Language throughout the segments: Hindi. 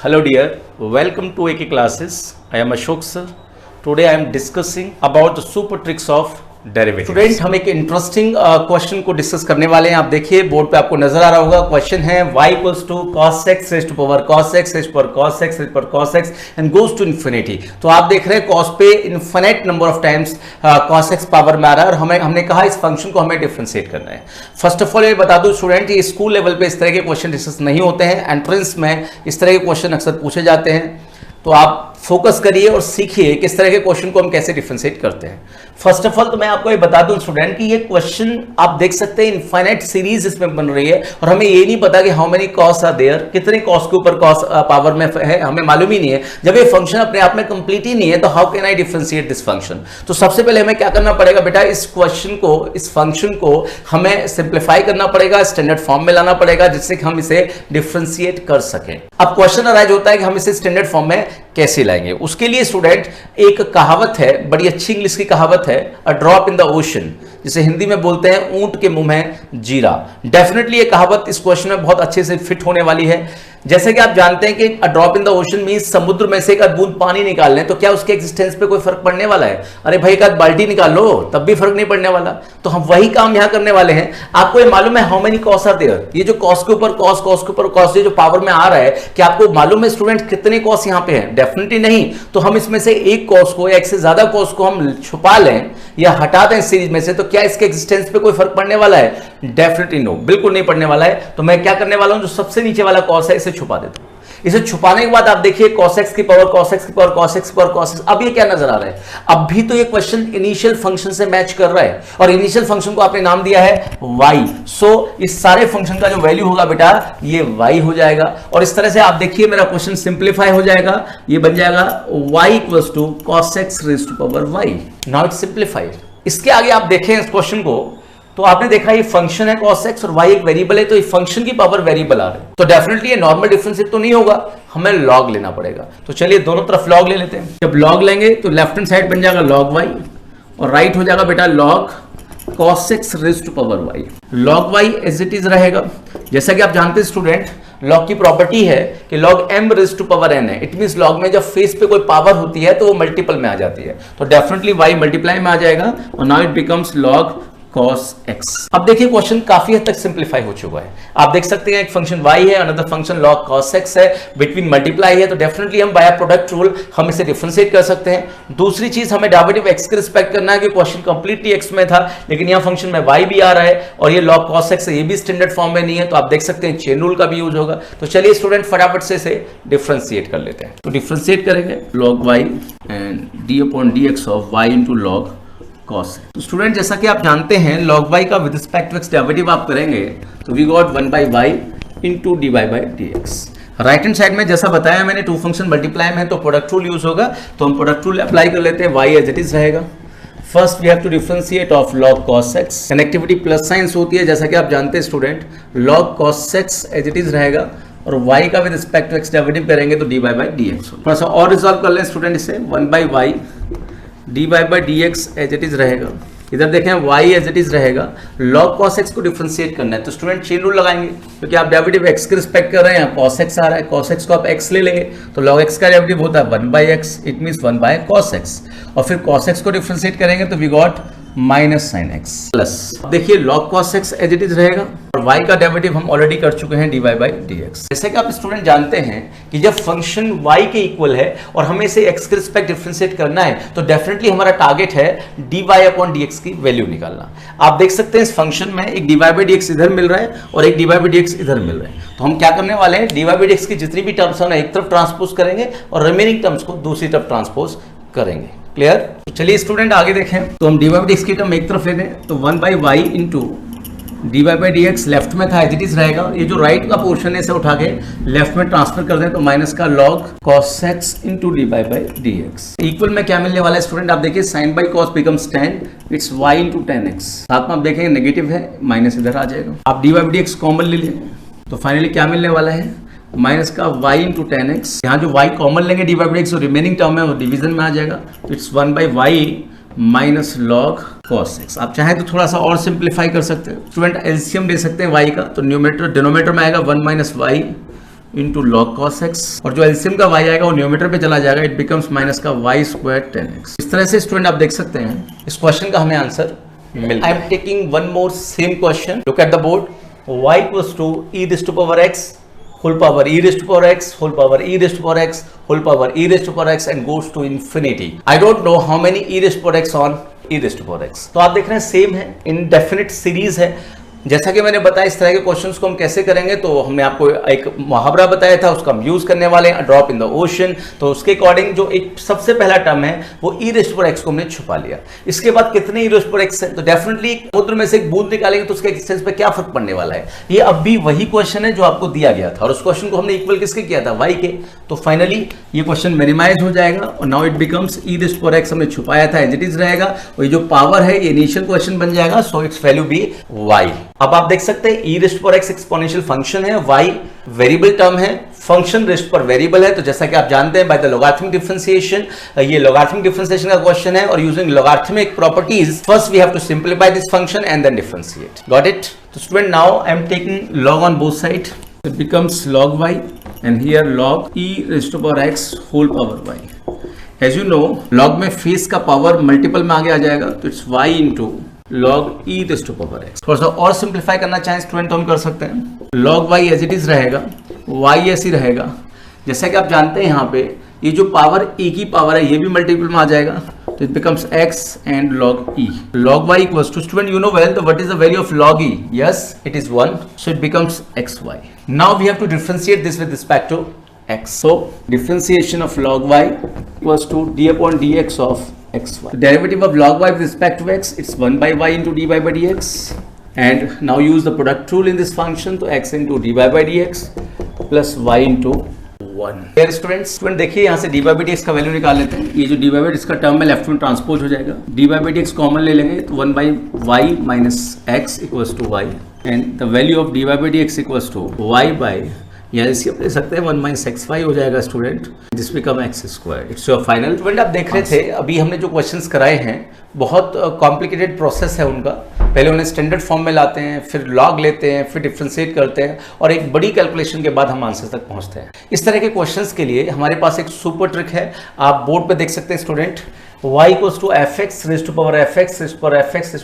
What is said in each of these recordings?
Hello dear, welcome to AK classes. I am Ashok sir. Today I am discussing about the super tricks of derivative. Student हम एक इंटरेस्टिंग क्वेश्चन को डिस्कस करने वाले हैं। आप देखिए बोर्ड पे आपको नजर आ रहा होगा, क्वेश्चन है y equals to cos x raise to power cos x raise to power cos x raise to power cos x and goes to infinity. तो आप देख रहे हैं cos पे infinite number of times cos x power में आ रहा है और हमने कहा इस फंक्शन को हमें डिफरेंशिएट करना है। फर्स्ट ऑफ ऑल ये बता दूं स्टूडेंट, ये स्कूल लेवल पे इस तरह के क्वेश्चन डिस्कस नहीं होते हैं, एंट्रेंस में इस तरह के क्वेश्चन अक्सर पूछे जाते हैं। तो आप फोकस करिए और सीखिए किस तरह के क्वेश्चन को हम कैसे डिफरेंशिएट करते हैं। फर्स्ट ऑफ ऑल तो मैं आपको ये बता दूं स्टूडेंट कि ये क्वेश्चन आप देख सकते हैं इनफाइनाइट सीरीज इसमें बन रही है और हमें ये नहीं पता कि how many cos are there, कितने कॉस के ऊपर कॉस पावर में है, हमें मालूम ही नहीं है। जब ये फंक्शन अपने आप में कंप्लीट ही नहीं है तो how can I differentiate this function. तो सबसे पहले हमें क्या करना पड़ेगा बेटा, इस क्वेश्चन को, इस फंक्शन को हमें सिंप्लीफाई करना पड़ेगा, स्टैंडर्ड फॉर्म में लाना पड़ेगा जिससे कि हम इसे डिफरेंशिएट कर सकें। अब क्वेश्चन अराइज होता है कि हम इसे स्टैंडर्ड फॉर्म में कैसे लाएंगे। उसके लिए स्टूडेंट एक कहावत है, बड़ी अच्छी इंग्लिश की कहावत है, a drop in the ocean, जिसे हिंदी में बोलते हैं ऊंट के मुंह में जीरा। डेफिनेटली ये कहावत इस क्वेश्चन में बहुत अच्छे से फिट होने वाली है। जैसे कि आप जानते हैं कि a drop in the ocean means समुद्र में से एक बूंद पानी निकाल लें तो क्या उसके एक्जिस्टेंस पे कोई फर्क पड़ने वाला है? अरे भाई एक बाल्टी निकाल लो तब भी फर्क नहीं पड़ने वाला। तो हम वही काम यहां करने वाले हैं। आपको ये मालूम है how many cos are there, ये जो कॉस के ऊपर कॉस, कॉस के ऊपर कॉस, ये जो पावर में आ रहा है, क्या आपको मालूम है स्टूडेंट कितने कॉस यहां पे हैं? डेफिनेटली नहीं। तो हम इसमें से एक कॉस को या एक से ज्यादा कॉस को हम छुपा लें या हटा दें सीरीज में से, तो क्या इसके एक्जिस्टेंस पे कोई फर्क पड़ने वाला है? डेफिनेटली नो, बिल्कुल नहीं पड़ने वाला है। तो मैं क्या करने वाला हूं, जो सबसे नीचे वाला कॉस है इसे छुपा देता हूं। इसे छुपाने के बाद आप देखिए cos x की पावर cos x की पावर cos x की पावर cos x। अब ये क्या नजर आ रहा है? अब भी तो ये क्वेश्चन इनिशियल फंक्शन से मैच कर रहा है और इनिशियल फंक्शन को आपने नाम दिया है y। सो इस सारे फंक्शन का जो वैल्यू होगा बेटा ये y हो जाएगा और इस तरह से आप देखिए मेरा क्वेश्चन सिंप्लीफाई हो जाएगा। ये बन जाएगा y equals to cos x raise to power y। Now it's simplified. इसके आगे आप देखें इस क्वेश्चन को तो आपने देखा ये फंक्शन है cos x और y एक वेरिएबल है, तो ये फंक्शन की पावर वेरिएबल आ रही है। तो डेफिनेटली ये नॉर्मल डिफरेंशिएट तो नहीं होगा, हमें लॉग लेना पड़ेगा। तो चलिए दोनों तरफ लॉग ले लेते हैं। जब लॉग लेंगे तो लेफ्ट हैंड साइड बन जाएगा log y और राइट हो जाएगा बेटा log cos x raise to power y। log y as it is रहेगा। जैसा कि आप जानते हैं स्टूडेंट, लॉग की प्रॉपर्टी है कि log m raise to power n है। इट मींस लॉग में जब फेस पे कोई पावर होती है तो वो मल्टीपल में आ जाती है, तो डेफिनेटली y मल्टीप्लाई में आ जाएगा और now it becomes log cos x। अब देखिए क्वेश्चन काफी हद तक सिंप्लीफाई हो चुका है। आप देख सकते हैं एक फंक्शन y है, another function log cos x है, बिटवीन मल्टीप्लाई है, तो डेफिनेटली हम बाय प्रोडक्ट रूल हम इसे डिफरेंशिएट कर सकते हैं। दूसरी चीज हमें डेरिवेटिव x के रिस्पेक्ट करना है कि क्वेश्चन कंप्लीटली x में था लेकिन यहां फंक्शन में y भी आ रहा है और ये log cos x है, ये भी स्टैंडर्ड फॉर्म में नहीं है, तो आप देख सकते हैं चेन रूल का भी यूज होगा। तो चलिए स्टूडेंट फटाफट से इसे डिफरेंशिएट कर लेते हैं। तो डिफरेंशिएट करेंगे log y and d upon dx of y into log cos। तो स्टूडेंट जैसा कि आप जानते हैं log y का with respect to x derivative आप करेंगे तो we got 1 by y into dy by dx। Right hand side में जैसा बताया मैंने टू फंक्शन मल्टीप्लाई में है तो प्रोडक्ट रूल यूज होगा, तो हम प्रोडक्ट रूल अप्लाई कर लेते हैं। y एज इट इज रहेगा। First we have to differentiate of log cos x। Connectivity plus science होती है जैसा कि आप जानते हैं student, log cos x as it is रहेगा और y का with respect to x derivative करेंगे तो dy बाई dx। थोड़ा सा और रिजॉल्व कर लें स्टूडेंट इसे, 1 by y dy by dx as it is रहेगा। इधर देखें y एज इट इज रहेगा, log cos x को डिफरेंशिएट करना है तो स्टूडेंट चेन रूल लगाएंगे क्योंकि आप डेरिवेटिव x के रिस्पेक्ट कर रहे हैं, cos x आ रहा है, cos x को आप x ले लेंगे तो log x का डेरिवेटिव होता है 1 by x, it means 1 by cos x और फिर cos x को डिफरेंशिएट करेंगे तो we got minus sine x plus. देखिए log cos x as it is रहेगा और y का डेरिवेटिव हम ऑलरेडी कर चुके हैं dy बाई dx। जैसे कि आप स्टूडेंट जानते हैं कि जब फंक्शन y के इक्वल है और हमें इसे x के रिस्पेक्ट डिफरेंशिएट करना है तो डेफिनेटली हमारा टारगेट है dy अपॉन dx की वैल्यू निकालना। आप देख सकते हैं इस फंक्शन में एक dy बाई dx इधर मिल रहा है और एक dy बाई dx इधर मिल रहा है, तो हम क्या करने वाले हैं dy बाई dx की जितनी भी टर्म्स हैं एक तरफ ट्रांसपोज करेंगे और रिमेनिंग टर्म्स को दूसरी तरफ ट्रांसपोज करेंगे। क्लियर? तो चलिए स्टूडेंट आगे देखें। तो हम dy बाई dx की टर्म एक तरफ ले दें तो 1 by y into dy by dx left में था एज इट इज रहेगा। ये जो राइट का पोर्शन है इसे उठा के लेफ्ट में ट्रांसफर कर दें तो माइनस का log cos x into dy by dx। Equal में क्या मिलने वाला है स्टूडेंट, आप देखिए sin by cos becomes tan, it's y into tan x। साथ में आप देखेंगे नेगेटिव है, माइनस इधर आ जाएगा। आप dy बाई dx कॉमन ले लें तो फाइनली क्या मिलने वाला है, माइनस का y इंटू टेन एक्स। यहाँ जो y कॉमन लेंगे dy बाई dx, जो रिमेनिंग टर्म है वो डिवीजन में आ जाएगा, it's 1 by y minus log cos x। आप चाहें तो थोड़ा सा और सिंप्लीफाई कर सकते हैं स्टूडेंट, एलसीएम ले सकते हैं y का, तो न्यूमरेटर डिनोमिनेटर में आएगा 1 minus y into log cos x, और जो एलसीएम का y आएगा वो न्यूमरेटर पे चला जाएगा, इट बिकम्स माइनस का y स्क्वायर 10x। इस तरह से स्टूडेंट आप देख सकते हैं इस क्वेश्चन का हमें आंसर मिल गया। I am taking one more same question, look at the board, y equals to e raised to power x whole power e raised to power x whole power e raised to power x whole power e raised to power x and goes to infinity. I don't know how many e raised to power x on e raised to power x. तो आप देख रहे हैं सेम है, इनडेफिनिट सीरीज है। जैसा कि मैंने बताया इस तरह के क्वेश्चंस को हम कैसे करेंगे, तो हमने आपको एक मुहावरा बताया था, उसका हम यूज करने वाले हैं, ड्रॉप इन द ओशन। तो उसके अकॉर्डिंग जो एक सबसे पहला टर्म है वो ई रेज़्ड टू एक्स को हमने छुपा लिया। इसके बाद कितने ई रेज़्ड टू एक्स है, तो डेफिनेटली समुद्र में से एक बूंद निकालेंगे तो उसके एक्सटेंस पे क्या फर्क पड़ने वाला है। ये अब भी वही क्वेश्चन है जो आपको दिया गया था, और उस क्वेश्चन को हमने इक्वल किसके किया था, वाई के। तो फाइनली ये क्वेश्चन मिनिमाइज हो जाएगा और now it becomes e raised to x हमने छुपाया था एज इट इज रहेगा, और ये जो पावर है ये इनिशियल क्वेश्चन बन जाएगा, so it's value be Y. अब आप देख सकते हैं e raised to x exponential function है, y वेरिएबल टर्म है, फंक्शन रेज़्ड पर वेरिएबल है। तो जैसा कि आप जानते हैं बाय द लॉगरिथमिक डिफरेंशिएशन, ये लॉगरिथमिक डिफरेंशिएशन का क्वेश्चन है, और using logarithmic properties first we have to simplify this function and then differentiate. Got it? तो student now I am taking log on both side, it becomes log y and here log e raised to x whole power y। As you know log में फेस का पावर मल्टीपल में आगे आ जाएगा, तो it's y into log e raised to power x। थोड़ा सा और सिंप्लीफाई करना चाहें स्टूडेंट तो हम कर सकते हैं, log y as it is रहेगा, y ऐसी रहेगा। जैसा कि आप जानते हैं यहाँ पे ये जो पावर e की पावर है ये भी मल्टीपल में आ जाएगा, तो it becomes x and log e। log y equals to, student you know well the what is the value of log e? Yes, it is 1, so it becomes xy। Now we have to differentiate this with respect to x, so differentiation of log y equals to d upon dx of xy. The derivative of log y with respect to x, it's 1 by y into dy by dx, and now use the product rule in this function, तो x into dy by dx plus y into 1। Here students देखिए यहाँ से dy by dx का वैल्यू निकाल लेते हैं। ये जो dy by dx का टर्म है लेफ्ट में ट्रांसपोज हो जाएगा, dy by dx कॉमन ले लेंगे तो 1 by y minus x equals to y, and the value of dy by dx equals to y by, यहाँ इसी ले सकते हैं 1 माइनस xy हो जाएगा student, this become x square. It's your final. Student आप देख रहे थे अभी हमने जो क्वेश्चंस कराए हैं बहुत कॉम्प्लिकेटेड प्रोसेस है उनका। पहले उन्हें स्टैंडर्ड फॉर्म में लाते हैं, फिर लॉग लेते हैं, फिर डिफ्रेंशिएट करते हैं, और एक बड़ी कैलकुलेशन के बाद हम आंसर तक पहुंचते हैं। इस तरह के क्वेश्चंस के लिए हमारे पास एक सुपर ट्रिक है, आप बोर्ड पे देख सकते हैं student, y equals to f x raised to power f x raised to power f x.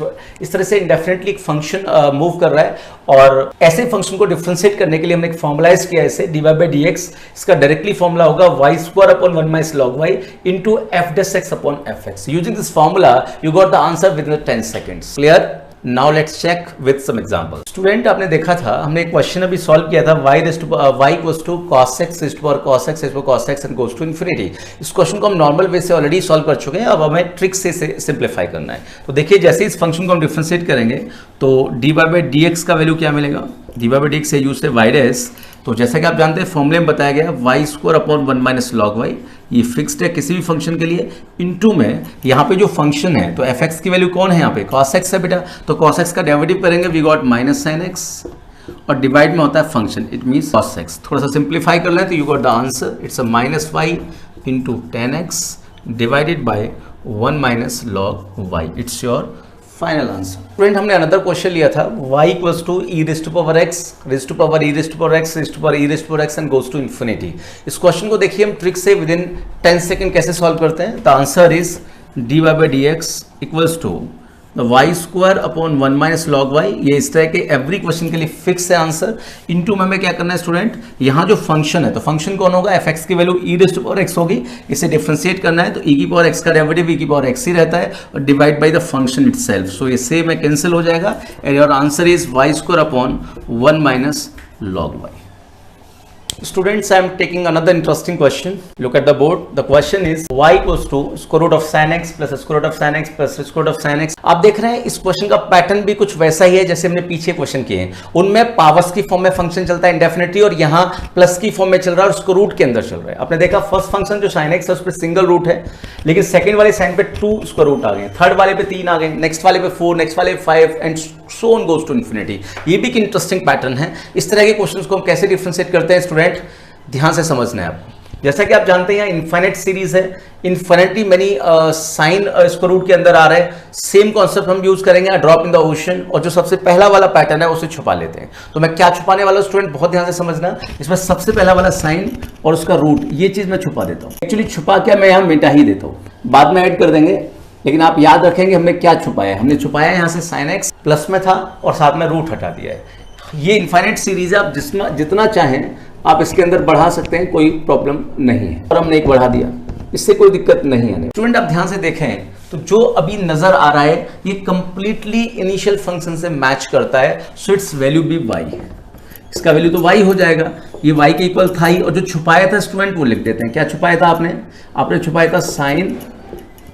इस तरह से इंडेफिनेटली एक फंक्शन मूव कर रहा है, और ऐसे फंक्शन को डिफरेंशिएट करने के लिए हमने एक फॉर्मुलाइज किया है इसे dy by dx। इसका डायरेक्टली फॉर्मूला होगा y square upon 1 minus log y into f dash x upon f x। Using this formula you got the answer within 10 seconds. Clear? Now let's check with some example. Student आपने देखा था हमने एक क्वेश्चन अभी सॉल्व किया था, y equals to cos x raised to power cos x raised to cos x and goes to infinity. इस क्वेश्चन को हम नॉर्मल वे से ऑलरेडी सॉल्व कर चुके हैं, अब हमें ट्रिक से सिंप्लीफाई करना है। तो देखिए जैसे इस फंक्शन को हम डिफरेंशिएट करेंगे तो dy by dx का वैल्यू क्या मिलेगा, dy by dx से यूज से y डैश, तो जैसा कि आप जानते हैं फॉर्मूले में बताया गया y square upon 1 minus log y, ये फिक्स्ड है किसी भी फंक्शन के लिए, इनटू में यहाँ पे जो फंक्शन है तो f(x) की वैल्यू कौन है यहाँ पे, cos x है बेटा, तो cos x का डेरिवेटिव करेंगे we got minus sin x, और डिवाइड में होता है function, it means cos x। थोड़ा सा सिंप्लीफाई कर लें तो you got the answer, it's a minus y into 10x divided by 1 minus log y। It's your final answer. Student हमने अनदर क्वेश्चन लिया था, y equals to e raised to power x raised to power e raised to power x raised to power e raised to power x and goes to infinity. इस क्वेश्चन को देखिए हम ट्रिक से विद इन 10 सेकेंड कैसे सॉल्व करते हैं। The answer is dy by dx equals to y square upon 1 minus log y। ये इस तरह के एवरी क्वेश्चन के लिए फिक्स है आंसर। इनटू में क्या करना है स्टूडेंट, यहाँ जो फंक्शन है तो फंक्शन कौन होगा, f x की value e raised to power x होगी, इसे डिफरेंशिएट करना है तो e की पावर x का डेरिवेटिव e की पावर x ही रहता है, और divide by the function itself, so ये सेम है कैंसिल हो जाएगा, and your answer is y square upon 1 minus log y। Students, I am taking another interesting question. Look at the board. The question is y equals to square root of sin x plus square root of sin x plus square root of sin x। आप देख रहे हैं इस क्वेश्चन का पैटर्न भी कुछ वैसा ही है जैसे हमने पीछे क्वेश्चन किए हैं। उनमें पावर्स की फॉर्म में फंक्शन चलता है इंडेफिनिटली, और यहाँ प्लस की फॉर्म में चल रहा है और स्क्वायर रूट के अंदर चल रहा है। आपने देखा फर्स्ट फंक्शन जो sin x है उस पर सिंगल रूट है, लेकिन सेकंड वाले साइन पे 2 स्क्वायर रूट आ गए, थर्ड वाले पे 3 आ गए, नेक्स्ट वाले पे 4, नेक्स्ट वाले 5 and so on goes to infinity. ये भी एक इंटरेस्टिंग पैटर्न है। इस तरह के क्वेश्चंस को हम कैसे डिफरेंशिएट करते हैं स्टूडेंट, ध्यान से समझना है आपको। जैसा कि आप जानते हैं इनफाइनाइट सीरीज है, infinitely many sine square root के अंदर आ रहे हैं। सेम कॉन्सेप्ट हम यूज करेंगे ड्रॉप इन द ओशन, और जो सबसे पहला वाला पैटर्न है उसे छुपा लेते हैं। तो मैं क्या छुपाने वाला स्टूडेंट, बहुत ध्यान से समझना। इसमें सबसे पहला वाला साइन और उसका रूट, ये चीज मैं छुपा देता हूँ। एक्चुअली छुपा क्या, मैं यहाँ मिटा ही देता हूँ, बाद में ऐड कर देंगे, लेकिन आप याद रखेंगे हमने क्या छुपाया है। हमने छुपाया यहाँ से साइन एक्स प्लस में था और साथ में रूट हटा दिया है। ये इनफाइनाइट सीरीज है, आप जितना चाहें आप इसके अंदर बढ़ा सकते हैं, कोई प्रॉब्लम नहीं है। और हमने एक बढ़ा दिया, इससे कोई दिक्कत नहीं है। स्टूडेंट आप ध्यान से देखें तो जो अभी नजर आ रहा है ये कंप्लीटली इनिशियल फंक्शन से मैच करता है, सो इट्स वैल्यू भी y है। इसका वैल्यू तो y हो जाएगा, ये y के इक्वल था ही। और जो छुपाया था स्टूडेंट वो लिख देते हैं। क्या छुपाया था आपने छुपाया था साइन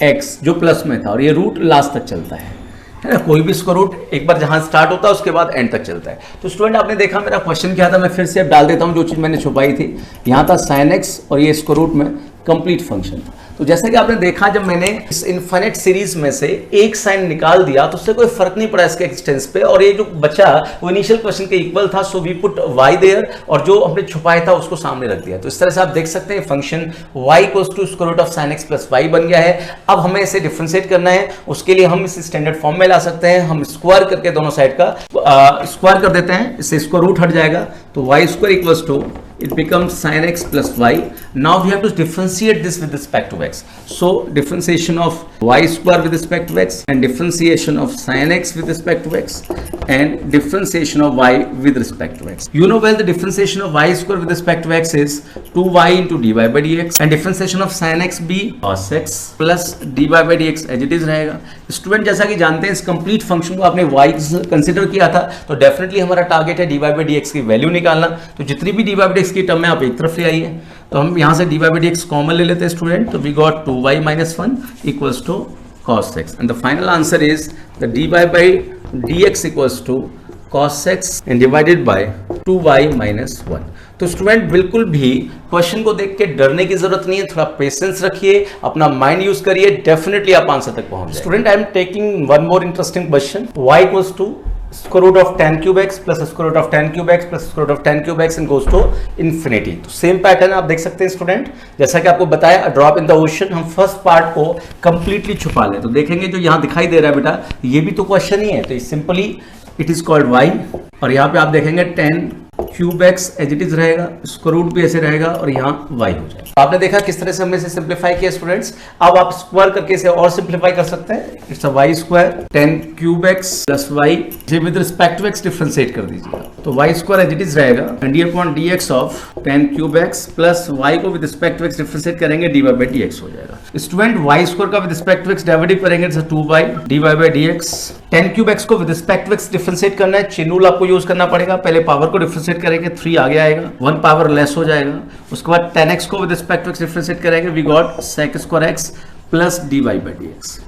x जो प्लस में था, और ये रूट लास्ट तक चलता है ना। कोई भी स्क्वायर रूट एक बार जहां स्टार्ट होता है उसके बाद एंड तक चलता है। तो स्टूडेंट आपने देखा मेरा क्वेश्चन क्या था, मैं फिर से अब डाल देता हूं जो चीज मैंने छुपाई थी। यहां था साइन एक्स और ये स्क्वायर रूट में कंप्लीट फंक्शन था। तो जैसा कि आपने देखा जब मैंने इस इनफाइनाइट सीरीज में से एक साइन निकाल दिया तो उससे कोई फर्क नहीं पड़ा इसके एक्सटेंस पे, और ये जो बचा वो इनिशियल क्वेश्चन के इक्वल था, so we put y there, और जो हमने छुपाया था उसको सामने रख दिया। तो इस तरह से आप देख सकते हैं function y equals to square root of sine x plus y बन गया है। अब हमें इसे डिफरेंशिएट करना है, उसके लिए हम इसे स्टैंडर्ड फॉर्म में ला सकते हैं। हम स्क्वायर करके दोनों साइड का स्क्वायर कर देते हैं, इससे स्क्वायर रूट हट जाएगा, तो y square equals to it becomes sin x plus y. Now we have to differentiate this with respect to x. So differentiation of y square with respect to x, and differentiation of sin x with respect to x, and differentiation of y with respect to x. You know well the differentiation of y square with respect to x is 2y into dy by dx, and differentiation of sin x be cos x plus dy by dx as it is रहेगा। स्टूडेंट जैसा कि जानते हैं इस कंप्लीट फंक्शन को आपने y कंसिडर किया था, तो डेफिनेटली हमारा टारगेट है dy by dx की वैल्यू निकालना। तो जितनी भी dy by dx की टर्म में आप एक तरफ ले आइए, तो हम यहाँ से dy by dx कॉमन ले लेते हैं स्टूडेंट। तो we got 2y minus 1 equals to cos x, and the final answer is the dy by dx equals to cos x and divided by 2y minus 1। तो स्टूडेंट बिल्कुल भी क्वेश्चन को देख के डरने की जरूरत नहीं है, थोड़ा पेशेंस रखिए, अपना माइंड यूज करिए, डेफिनेटली आप आंसर तक पहुंच जाएंगे। Student I am taking one more interesting question, y equals to square root of tan cube x plus square root of tan cube x plus square root of tan cube x and goes to infinity। तो सेम पैटर्न आप देख सकते हैं स्टूडेंट, जैसा कि आपको बताया ड्रॉप इन द ओशन। हम फर्स्ट पार्ट को कंप्लीटली छुपा लें, तो देखेंगे जो यहाँ दिखाई दे रहा है बेटा ये भी तो क्वेश्चन ही है, तो simply it is called y, और यहाँ पे आप देखेंगे tan cube x as it is रहेगा, स्क्वायर रूट भी ऐसे रहेगा, और यहाँ y हो जाएगा। आपने देखा किस तरह से हमने इसे सिंप्लीफाई किया स्टूडेंट्स। अब आप स्क्वायर करके इसे और सिंप्लीफाई कर सकते हैं। It's a y square tan cube x plus y, जे with respect to x differentiate कर दीजिएगा, तो y square as it is रहेगा d upon dx of tan cube x plus y को with respect to x differentiate करेंगे dy बाय dx हो जाएगा। स्टूडेंट y स्क्वायर का with respect to x derivative करेंगे तो 2y dy by dx। tan cube x को with respect to x differentiate करना है, चेन रूल आपको यूज करना पड़ेगा। पहले पावर को डिफरेंशिएट करेंगे, 3 आगे आएगा, 1 पावर लेस हो जाएगा। उसके बाद tan x को with respect to x differentiate करेंगे, we got sec square x plus dy by dx।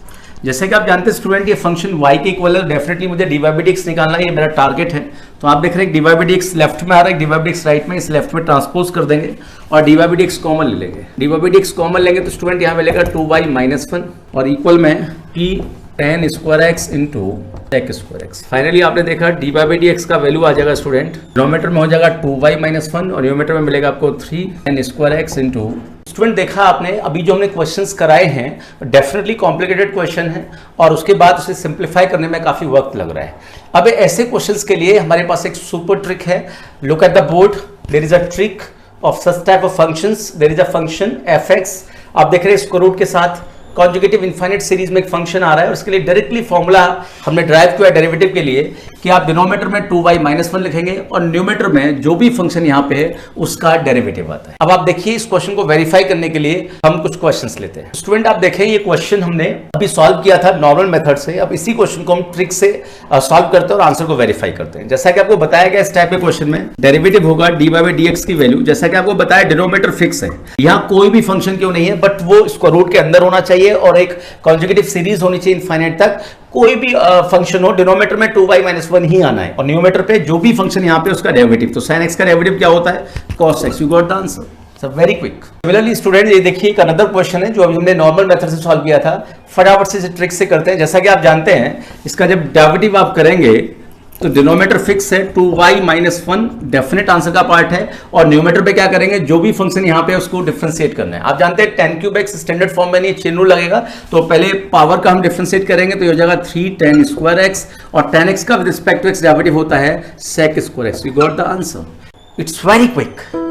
जैसे कि आप जानते हैं स्टूडेंट ये फंक्शन y के इक्वल है, डेफिनेटली मुझे dy बाय dx निकालना है, ये मेरा टारगेट है। तो आप देख रहे हैं dy बाय dx लेफ्ट में आ रहा है, dy बाय dx राइट में, इस लेफ्ट में ट्रांसपोज कर देंगे और dy बाय dx कॉमन ले लेंगे। dy बाय dx कॉमन लेंगे तो स्टूडेंट यहाँ मिलेगा 2y माइनस 1 और इक्वल में p tan square x into sec square x। Finally आपने देखा dy बाय dx का वैल्यू आ जाएगा स्टूडेंट, डिनोमिनेटर में हो जाएगा 2y माइनस 1 और न्यूमरेटर में मिलेगा आपको 3 tan square x into. Student देखा आपने अभी जो हमने क्वेश्चंस कराए हैं डेफिनेटली कॉम्प्लिकेटेड क्वेश्चन है और उसके बाद उसे सिंप्लीफाई करने में काफी वक्त लग रहा है। अब ऐसे क्वेश्चंस के लिए हमारे पास एक सुपर ट्रिक है। Look at the board, there is a trick of such type of functions. There is a function fx, आप देख रहे हैं स्क्वायर रूट के साथ कॉन्जुगेटिव इनफाइनाइट सीरीज में एक फंक्शन आ रहा है और इसके लिए डायरेक्टली फॉर्मूला हमने ड्राइव किया डेरिवेटिव के लिए कि आप डिनोमिनेटर में 2y माइनस 1 लिखेंगे और न्यूमरेटर में जो भी फंक्शन यहाँ पे है उसका डेरिवेटिव आता है। अब आप देखिए इस क्वेश्चन को वेरीफाई करने के लिए हम कुछ क्वेश्चंस लेते हैं। स्टूडेंट आप देखें ये क्वेश्चन हमने अभी सॉल्व किया था नॉर्मल मेथड से, अब इसी क्वेश्चन को हम ट्रिक से सॉल्व करते हैं और आंसर को वेरीफाई करते हैं। जैसा कि आपको बताया गया इस टाइप के क्वेश्चन में डेरिवेटिव होगा dy बाय dx की वैल्यू, जैसा कि आपको बताया डिनोमिनेटर फिक्स है, यहाँ कोई भी फंक्शन क्यों नहीं है बट वो स्क्वायर रूट के अंदर होना चाहिए और एक कॉन्जुगेटिव सीरीज होनी चाहिए इनफाइनाइट तक। कोई भी फंक्शन हो डिनोमिनेटर में 2y माइनस 1 ही आना है और न्यूमरेटर पे जो भी फंक्शन यहाँ पे उसका डेरिवेटिव, तो sin x का डेरिवेटिव क्या होता है cos x। You got the answer, so very quick. Similarly student ये देखिए एक अनदर क्वेश्चन है जो अभी हमने नॉर्मल मेथड से सॉल्व किया था, फटाफट से ट्रिक से करते हैं। जैसा कि आप जानते हैं इसका जब डेरिवेटिव आप करेंगे तो डिनोमिनेटर फिक्स है 2y माइनस 1 डेफिनेट आंसर का पार्ट है, और न्यूमेटर पे क्या करेंगे, जो भी फंक्शन यहाँ पे उसको डिफरेंशिएट करना है। आप जानते हैं tan cube x standard form में नहीं, चेन रूल लगेगा, तो पहले पावर का हम डिफरेंशिएट करेंगे, तो ये हो जाएगा 3 tan स्क्वायर एक्स, और tan x का with respect to x derivative होता है sec square x. We got the answer, it's very quick.